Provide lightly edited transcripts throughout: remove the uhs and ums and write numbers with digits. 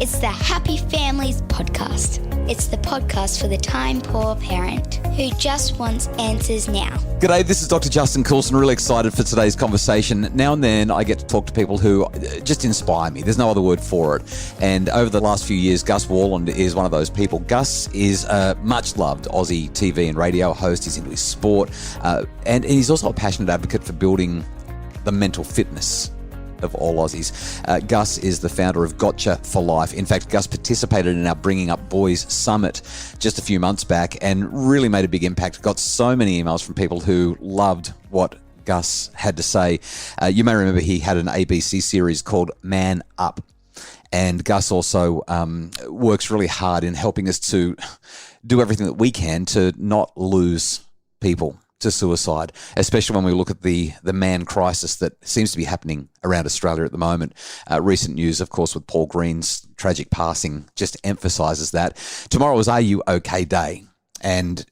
It's the Happy Families podcast. It's the podcast for the time-poor parent who just wants answers now. G'day, this is Dr. Justin Coulson. Really excited for today's conversation. Now and then I get to talk to people who just inspire me. There's no other word for it. And over the last few years, Gus Worland is one of those people. Gus is a much-loved Aussie TV and radio host. He's into his sport. And he's also a passionate advocate for building the mental fitness of all Aussies. Gus is the founder of Gotcha for Life. In fact, Gus participated in our Bringing Up Boys Summit just a few months back and really made a big impact. Got so many emails from people who loved what Gus had to say. You may remember he had an ABC series called Man Up. And Gus also works really hard in helping us to do everything that we can to not lose people to suicide, especially when we look at the man crisis that seems to be happening around Australia at the moment. Recent news, of course, with Paul Green's tragic passing just emphasises that. Tomorrow is Are You OK Day, and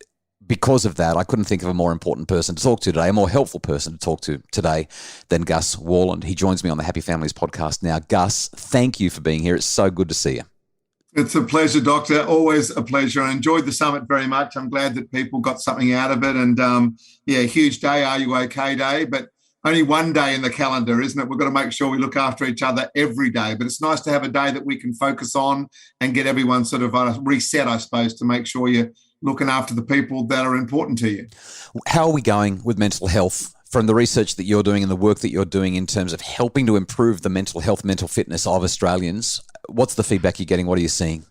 because of that, I couldn't think of a more important person to talk to today, a more helpful person to talk to today than Gus Worland. He joins me on the Happy Families podcast now. Gus, thank you for being here. It's so good to see you. It's a pleasure, Doctor. Always a pleasure. I enjoyed the summit very much. I'm glad that people got something out of it. And huge day, Are You OK Day? But only one day in the calendar, isn't it? We've got to make sure we look after each other every day. But it's nice to have a day that we can focus on and get everyone sort of reset, I suppose, to make sure you're looking after the people that are important to you. How are we going with mental health? From the research that you're doing and the work that you're doing in terms of helping to improve the mental health, mental fitness of Australians, what's the feedback you're getting? What are you seeing?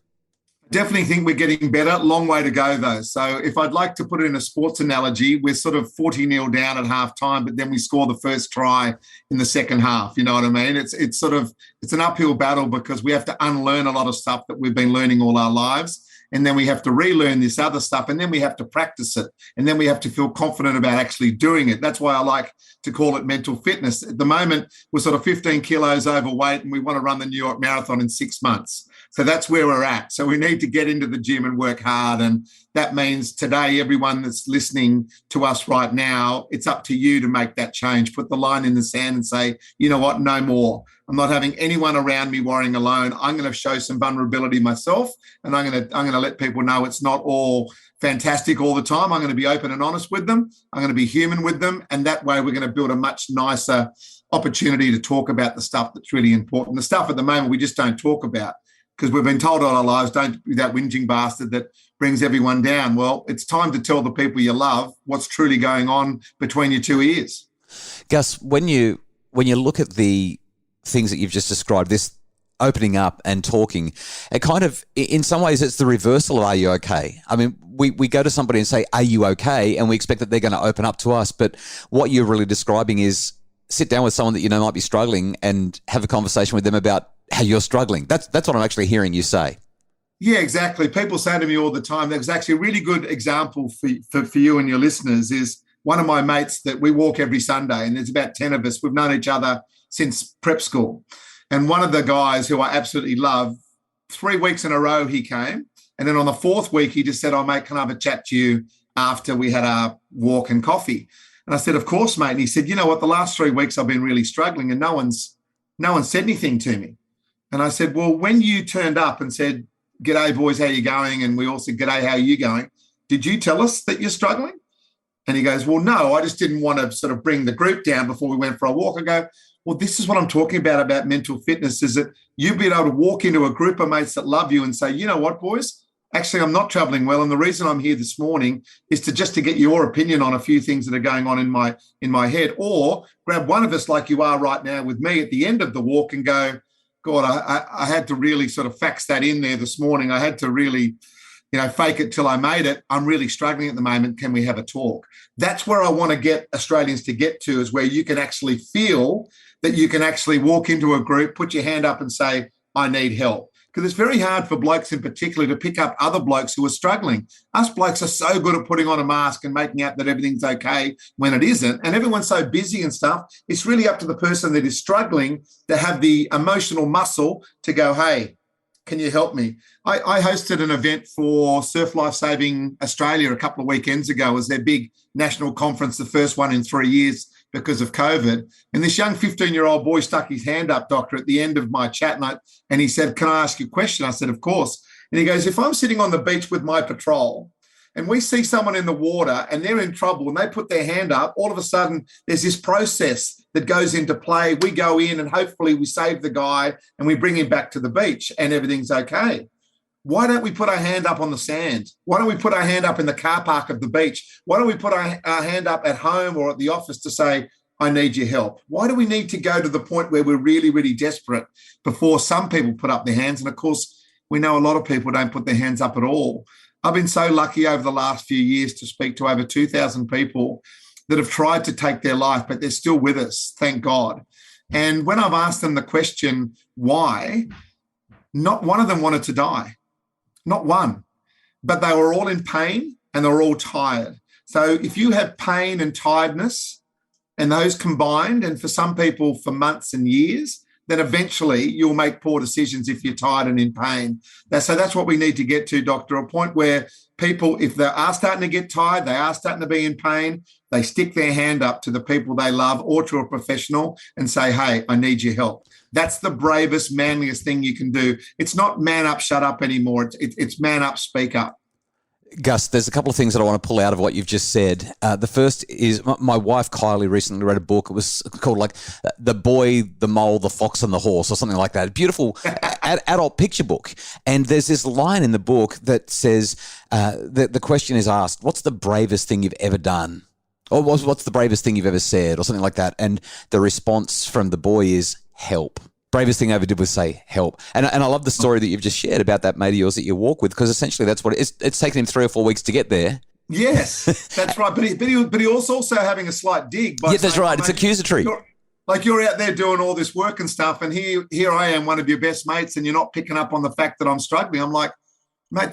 Definitely think we're getting better. Long way to go, though. So if I'd like to put it in a sports analogy, we're sort of 40-0 down at half time, but then we score the first try in the second half. You know what I mean? It's an uphill battle because we have to unlearn a lot of stuff that we've been learning all our lives. And then we have to relearn this other stuff, and then we have to practice it, and then we have to feel confident about actually doing it. That's why I like to call it mental fitness. At the moment, we're sort of 15 kilos overweight, and we want to run the New York Marathon in 6 months. So that's where we're at. So we need to get into the gym and work hard, and that means today, everyone that's listening to us right now, it's up to you to make that change. Put the line in the sand and say, you know what, no more. I'm not having anyone around me worrying alone. I'm going to show some vulnerability myself, and I'm going to let people know it's not all fantastic all the time. I'm going to be open and honest with them. I'm going to be human with them, and that way we're going to build a much nicer opportunity to talk about the stuff that's really important. The stuff at the moment we just don't talk about because we've been told all our lives, don't be that whinging bastard that brings everyone down. Well, it's time to tell the people you love what's truly going on between your two ears. Gus, when you look at the things that you've just described, this opening up and talking, it kind of, in some ways, it's the reversal of Are You OK? I mean, we go to somebody and say, Are you OK? And we expect that they're going to open up to us. But what you're really describing is sit down with someone that you know might be struggling and have a conversation with them about how you're struggling. That's what I'm actually hearing you say. Yeah, exactly. People say to me all the time, there's actually a really good example for you and your listeners is one of my mates that we walk every Sunday, and there's about 10 of us. We've known each other since prep school. And one of the guys who I absolutely love, 3 weeks in a row he came. And then on the fourth week, he just said, oh, mate, can I have a chat to you after we had our walk and coffee? And I said, of course, mate. And he said, you know what, the last 3 weeks I've been really struggling and no one's said anything to me. And I said, well, when you turned up and said, g'day, boys, how you going? And we all said, g'day, how are you going? Did you tell us that you're struggling? And he goes, well, no, I just didn't want to sort of bring the group down before we went for a walk. I go, well, this is what I'm talking about mental fitness, is that you've been able to walk into a group of mates that love you and say, you know what, boys, actually, I'm not traveling well. And the reason I'm here this morning is to get your opinion on a few things that are going on in my head, or grab one of us like you are right now with me at the end of the walk and go, God, I had to really sort of fax that in there this morning. I had to really, fake it till I made it. I'm really struggling at the moment. Can we have a talk? That's where I want to get Australians to get to, is where you can actually feel that you can actually walk into a group, put your hand up and say, I need help. Because it's very hard for blokes in particular to pick up other blokes who are struggling. Us blokes are so good at putting on a mask and making out that everything's okay when it isn't. And everyone's so busy and stuff. It's really up to the person that is struggling to have the emotional muscle to go, hey, can you help me? I hosted an event for Surf Life Saving Australia a couple of weekends ago. It was their big national conference, the first one in 3 years because of COVID. And this young 15-year-old boy stuck his hand up, doctor, at the end of my chat, and he said, "Can I ask you a question?" I said, "Of course." And he goes, "If I'm sitting on the beach with my patrol and we see someone in the water and they're in trouble and they put their hand up, all of a sudden there's this process that goes into play. We go in and hopefully we save the guy and we bring him back to the beach and everything's okay. Why don't we put our hand up on the sand? Why don't we put our hand up in the car park of the beach? Why don't we put our hand up at home or at the office to say, I need your help? Why do we need to go to the point where we're really, really desperate before some people put up their hands? And of course, we know a lot of people don't put their hands up at all. I've been so lucky over the last few years to speak to over 2,000 people that have tried to take their life, but they're still with us, thank God. And when I've asked them the question, why, not one of them wanted to die. Not one. But they were all in pain and they were all tired. So if you have pain and tiredness and those combined, and for some people for months and years, then eventually you'll make poor decisions if you're tired and in pain. So that's what we need to get to, doctor, a point where people, if they are starting to get tired, they are starting to be in pain, they stick their hand up to the people they love or to a professional and say, hey, I need your help. That's the bravest, manliest thing you can do. It's not man up, shut up anymore. It's man up, speak up. Gus, there's a couple of things that I want to pull out of what you've just said. The first is my wife, Kylie, recently read a book. It was called like The Boy, the Mole, the Fox and the Horse or something like that. A beautiful adult picture book. And there's this line in the book that says, the question is asked, what's the bravest thing you've ever done? Or what's the bravest thing you've ever said or something like that? And the response from the boy is help. Bravest thing I ever did was say help. And I love the story that you've just shared about that mate of yours that you walk with, because essentially that's what it is. It's taken him 3 or 4 weeks to get there. Yes, that's right. But he was also having a slight dig. Yeah, that's right. It's accusatory. You're out there doing all this work and stuff, and here I am, one of your best mates, and you're not picking up on the fact that I'm struggling. I'm like, mate,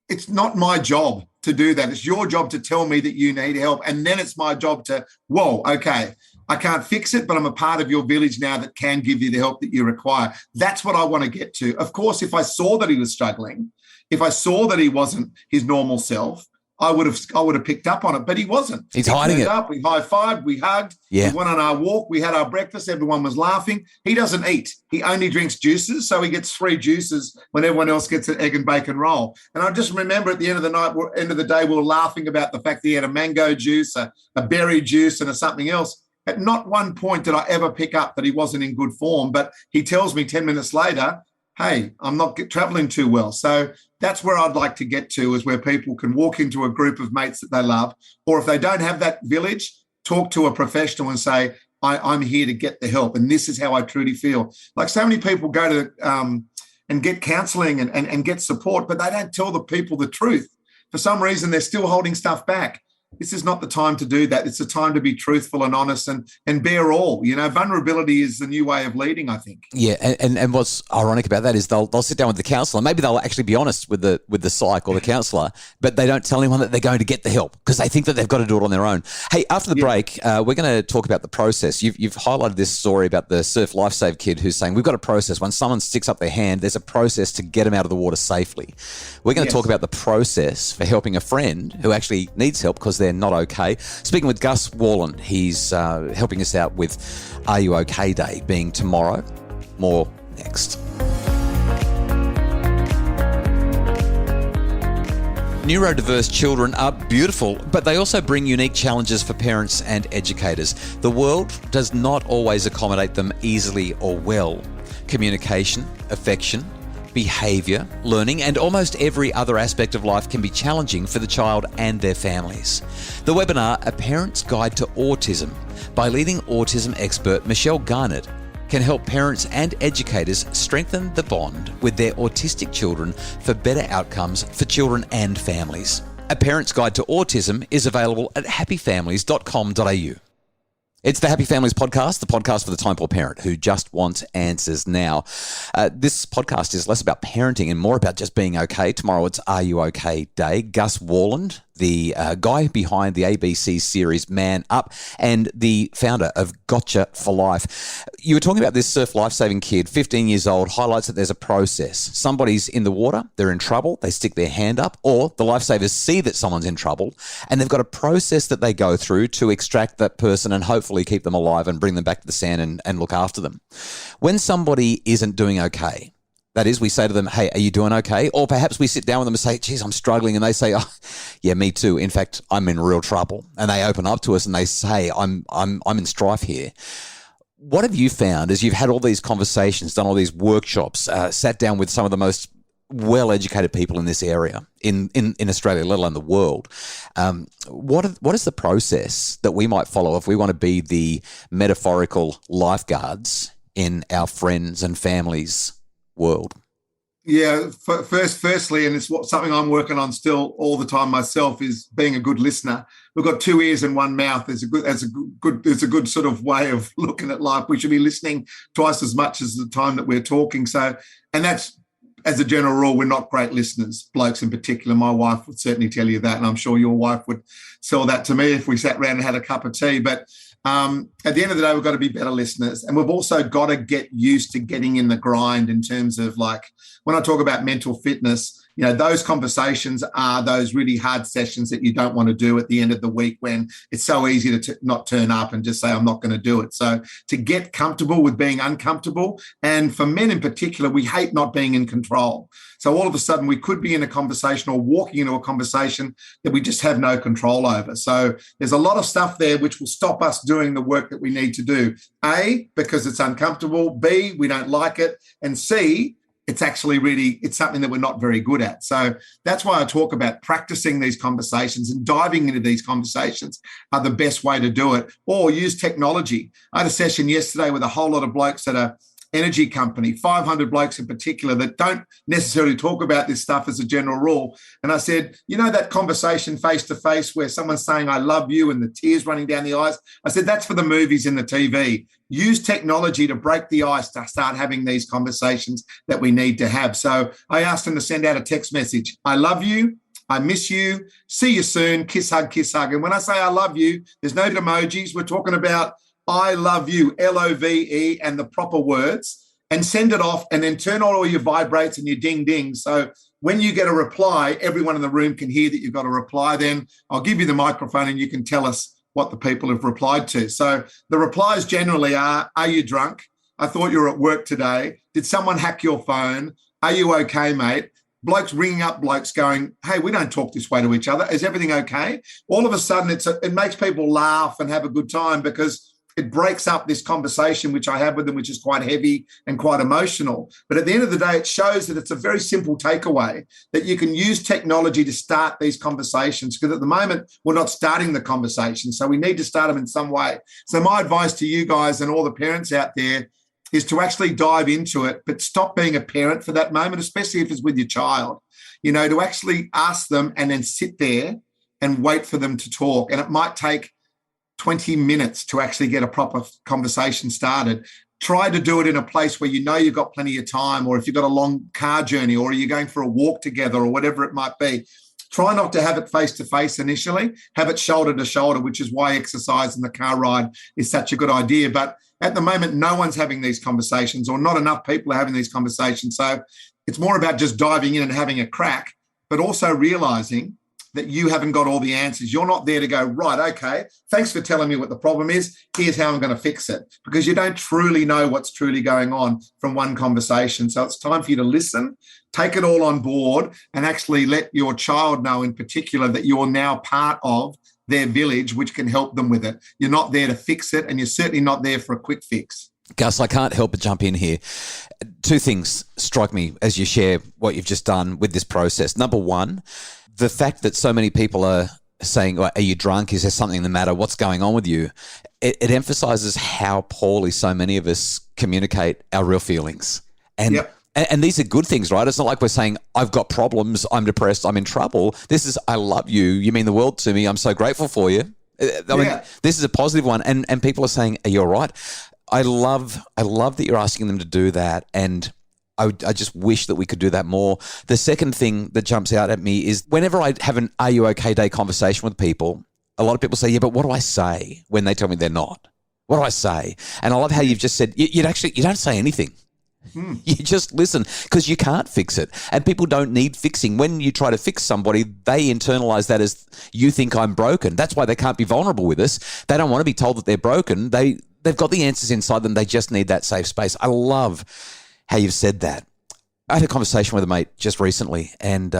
it's not my job to do that. It's your job to tell me that you need help. And then it's my job to, whoa, okay, I can't fix it, but I'm a part of your village now that can give you the help that you require. That's what I want to get to. Of course, if I saw that he was struggling, if I saw that he wasn't his normal self, I would have picked up on it, but he wasn't. He's hiding it. We high-fived, we hugged, yeah. We went on our walk, we had our breakfast, everyone was laughing. He doesn't eat. He only drinks juices, so he gets 3 juices when everyone else gets an egg and bacon roll. And I just remember at the end of the day, we were laughing about the fact that he had a mango juice, a berry juice, and something else. At not one point did I ever pick up that he wasn't in good form, but he tells me 10 minutes later, hey, I'm not traveling too well. So that's where I'd like to get to, is where people can walk into a group of mates that they love, or if they don't have that village, talk to a professional and say, I'm here to get the help, and this is how I truly feel. Like so many people go to and get counselling and get support, but they don't tell the people the truth. For some reason, they're still holding stuff back. This is not the time to do that. It's the time to be truthful and honest and bear all. Vulnerability is the new way of leading, I think. Yeah, and what's ironic about that is they'll sit down with the counsellor. Maybe they'll actually be honest with the psych or the counsellor, but they don't tell anyone that they're going to get the help because they think that they've got to do it on their own. Hey, after the break, we're going to talk about the process. You've highlighted this story about the Surf Lifesave kid who's saying we've got a process. When someone sticks up their hand, there's a process to get them out of the water safely. We're going to talk about the process for helping a friend who actually needs help because they're not okay. Speaking with Gus Worland, he's helping us out with Are You OK Day being tomorrow. More next. Neurodiverse children are beautiful, but they also bring unique challenges for parents and educators. The world does not always accommodate them easily or well. Communication, affection, behaviour, learning, and almost every other aspect of life can be challenging for the child and their families. The webinar, A Parent's Guide to Autism, by leading autism expert Michelle Garnett, can help parents and educators strengthen the bond with their autistic children for better outcomes for children and families. A Parent's Guide to Autism is available at happyfamilies.com.au. It's the Happy Families Podcast, the podcast for the time poor parent who just wants answers now. This podcast is less about parenting and more about just being okay. Tomorrow it's Are You OK Day. Gus Worland, the guy behind the ABC series Man Up and the founder of Gotcha for Life. You were talking about this surf lifesaving kid, 15 years old, highlights that there's a process. Somebody's in the water, they're in trouble, they stick their hand up, or the lifesavers see that someone's in trouble, and they've got a process that they go through to extract that person and hopefully keep them alive and bring them back to the sand and look after them. When somebody isn't doing okay, that is, we say to them, hey, are you doing okay? Or perhaps we sit down with them and say, geez, I'm struggling. And they say, oh, yeah, me too. In fact, I'm in real trouble. And they open up to us and they say, I'm in strife here. What have you found as you've had all these conversations, done all these workshops, sat down with some of the most well-educated people in this area in Australia, let alone the world? What is the process that we might follow if we want to be the metaphorical lifeguards in our friends and families' world? Yeah, firstly, and it's something I'm working on still all the time myself, is being a good listener. We've got 2 ears and 1 mouth. It's a good sort of way of looking at life. We should be listening twice as much as the time that we're talking. So, and that's, as a general rule, we're not great listeners, blokes in particular. My wife would certainly tell you that, and I'm sure your wife would sell that to me if we sat around and had a cup of tea. But at the end of the day, we've got to be better listeners. And we've also got to get used to getting in the grind in terms of, like, when I talk about mental fitness, you know, those conversations are those really hard sessions that you don't want to do at the end of the week when it's so easy to not turn up and just say, I'm not going to do it. So to get comfortable with being uncomfortable, and for men in particular, we hate not being in control. So all of a sudden we could be in a conversation or walking into a conversation that we just have no control over. So there's a lot of stuff there which will stop us doing the work that we need to do. A, because it's uncomfortable. B, we don't like it. And C, it's something that we're not very good at. So that's why I talk about practicing these conversations and diving into these conversations are the best way to do it, or use technology. I had a session yesterday with a whole lot of blokes at a energy company, 500 blokes in particular, that don't necessarily talk about this stuff as a general rule. And I said, you know, that conversation face to face where someone's saying, I love you, and the tears running down the eyes. I said, that's for the movies and the TV. Use technology to break the ice to start having these conversations that we need to have. So I asked them to send out a text message. I love you. I miss you. See you soon. Kiss, hug, kiss, hug. And when I say I love you, there's no emojis. We're talking about I love you, LOVE, and the proper words, and send it off, and then turn on all your vibrates and your ding dings. So when you get a reply, everyone in the room can hear that you've got a reply. Then I'll give you the microphone and you can tell us what the people have replied to. So the replies generally are you drunk? I thought you were at work today. Did someone hack your phone? Are you okay, mate? Blokes ringing up blokes going, hey, we don't talk this way to each other. Is everything okay? All of a sudden it makes people laugh and have a good time, because it breaks up this conversation which I have with them, which is quite heavy and quite emotional. But at the end of the day, it shows that it's a very simple takeaway, that you can use technology to start these conversations, because at the moment we're not starting the conversation. So we need to start them in some way. So my advice to you guys and all the parents out there is to actually dive into it, but stop being a parent for that moment, especially if it's with your child, you know, to actually ask them and then sit there and wait for them to talk. And it might take 20 minutes to actually get a proper conversation started. Try to do it in a place where you know you've got plenty of time, or if you've got a long car journey, or you're going for a walk together, or whatever it might be. Try not to have it face-to-face initially. Have it shoulder-to-shoulder, which is why exercise in the car ride is such a good idea. But at the moment, no one's having these conversations, or not enough people are having these conversations. So it's more about just diving in and having a crack, but also realising that you haven't got all the answers. You're not there to go, right, okay, thanks for telling me what the problem is. Here's how I'm going to fix it. Because you don't truly know what's truly going on from one conversation. So it's time for you to listen, take it all on board, and actually let your child know in particular that you're now part of their village, which can help them with it. You're not there to fix it, and you're certainly not there for a quick fix. Gus, I can't help but jump in here. Two things strike me as you share what you've just done with this process. Number one, the fact that so many people are saying, are you drunk? Is there something the matter? What's going on with you? It emphasizes how poorly so many of us communicate our real feelings. And yep. And these are good things, right? It's not like we're saying, I've got problems, I'm depressed, I'm in trouble. This is, I love you. You mean the world to me. I'm so grateful for you. I mean, this is a positive one. And people are saying, are you all right? I love that you're asking them to do that. And I just wish that we could do that more. The second thing that jumps out at me is whenever I have an Are You OK Day conversation with people, a lot of people say, yeah, but what do I say when they tell me they're not? What do I say? And I love how you've just said, you don't say anything. You just listen because you can't fix it. And people don't need fixing. When you try to fix somebody, they internalize that as you think I'm broken. That's why they can't be vulnerable with us. They don't want to be told that they're broken. They've got the answers inside them. They just need that safe space. I love how you've said that. I had a conversation with a mate just recently, and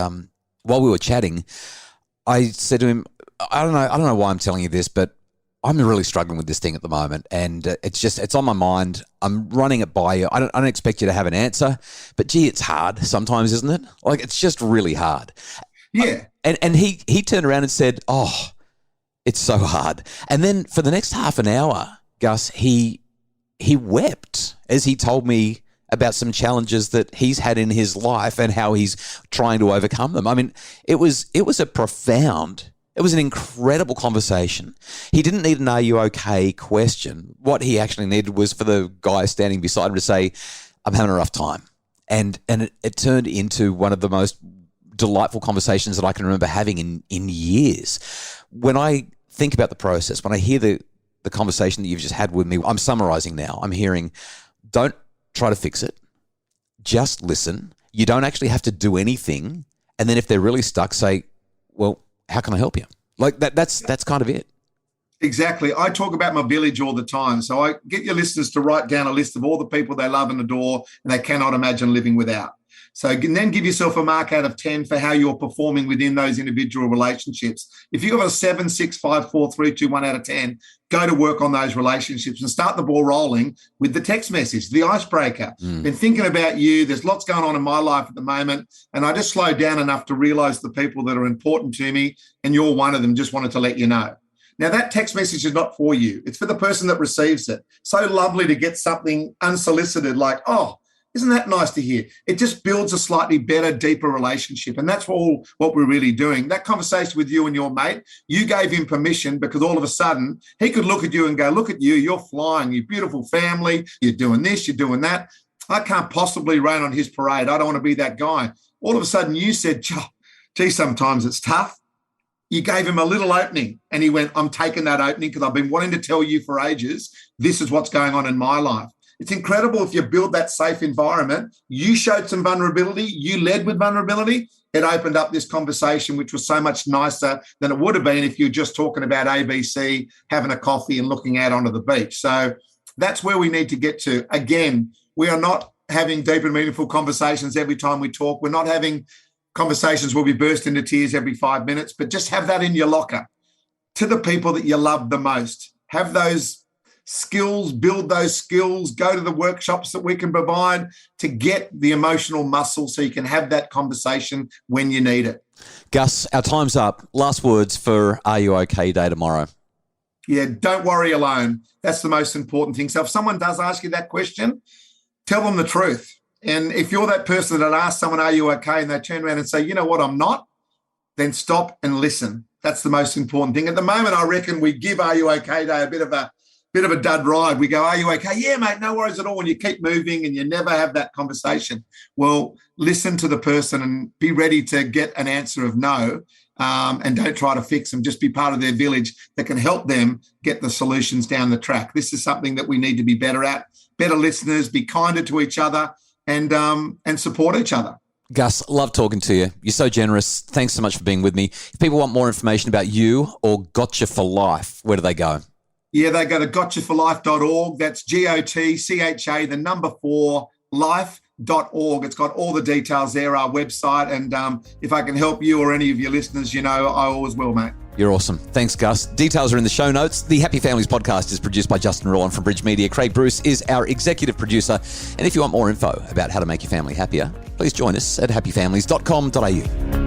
while we were chatting, I said to him, I don't know why I'm telling you this, but I'm really struggling with this thing at the moment, and it's on my mind. I'm running it by you. I don't expect you to have an answer, but gee, it's hard sometimes, isn't it? Like, it's just really hard. Yeah. And he turned around and said, oh, it's so hard. And then for the next half an hour, Gus, he wept as he told me about some challenges that he's had in his life and how he's trying to overcome them. I mean, it was an incredible conversation. He didn't need an "Are you okay?" question. What he actually needed was for the guy standing beside him to say, I'm having a rough time. And it turned into one of the most delightful conversations that I can remember having in years. When I think about the process, when I hear the conversation that you've just had with me, I'm summarizing now. I'm hearing, don't try to fix it. Just listen. You don't actually have to do anything. And then if they're really stuck, say, well, how can I help you? Like that's kind of it. Exactly. I talk about my village all the time. So I get your listeners to write down a list of all the people they love and adore and they cannot imagine living without. So then give yourself a mark out of 10 for how you're performing within those individual relationships. If you've got a 7, 6, 5, 4, 3, 2, 1 out of 10, go to work on those relationships and start the ball rolling with the text message, the icebreaker. Been thinking about you. There's lots going on in my life at the moment, and I just slowed down enough to realise the people that are important to me, and you're one of them. Just wanted to let you know. Now, that text message is not for you. It's for the person that receives it. So lovely to get something unsolicited like, oh, isn't that nice to hear? It just builds a slightly better, deeper relationship. And that's all what we're really doing. That conversation with you and your mate, you gave him permission because all of a sudden he could look at you and go, look at you, you're flying, you beautiful family, you're doing this, you're doing that. I can't possibly rain on his parade. I don't want to be that guy. All of a sudden you said, gee, sometimes it's tough. You gave him a little opening and he went, I'm taking that opening because I've been wanting to tell you for ages, this is what's going on in my life. It's incredible if you build that safe environment. You showed some vulnerability. You led with vulnerability. It opened up this conversation, which was so much nicer than it would have been if you're just talking about ABC, having a coffee and looking out onto the beach. So that's where we need to get to. Again, we are not having deep and meaningful conversations every time we talk. We're not having conversations where we burst into tears every 5 minutes, but just have that in your locker. To the people that you love the most, have those skills, build those skills, go to the workshops that we can provide to get the emotional muscle so you can have that conversation when you need it. Gus, our time's up. Last words for Are You OK Day tomorrow? Yeah, don't worry alone. That's the most important thing. So if someone does ask you that question, tell them the truth. And if you're that person that asks someone, are you okay? And they turn around and say, you know what, I'm not, then stop and listen. That's the most important thing. At the moment, I reckon we give Are You OK Day a bit of a dud ride. We go, are you okay? Yeah, mate, no worries at all. And you keep moving and you never have that conversation. Well, listen to the person and be ready to get an answer of no, and don't try to fix them. Just be part of their village that can help them get the solutions down the track. This is something that we need to be better at. Better listeners, be kinder to each other and support each other. Gus, love talking to you. You're so generous. Thanks so much for being with me. If people want more information about you or Gotcha for Life, where do they go? Yeah, they go to gotchaforlife.org. That's GOTCHA, the number 4, life.org. It's got all the details there, our website. And if I can help you or any of your listeners, you know, I always will, mate. You're awesome. Thanks, Gus. Details are in the show notes. The Happy Families podcast is produced by Justin Worland from Bridge Media. Craig Bruce is our executive producer. And if you want more info about how to make your family happier, please join us at happyfamilies.com.au.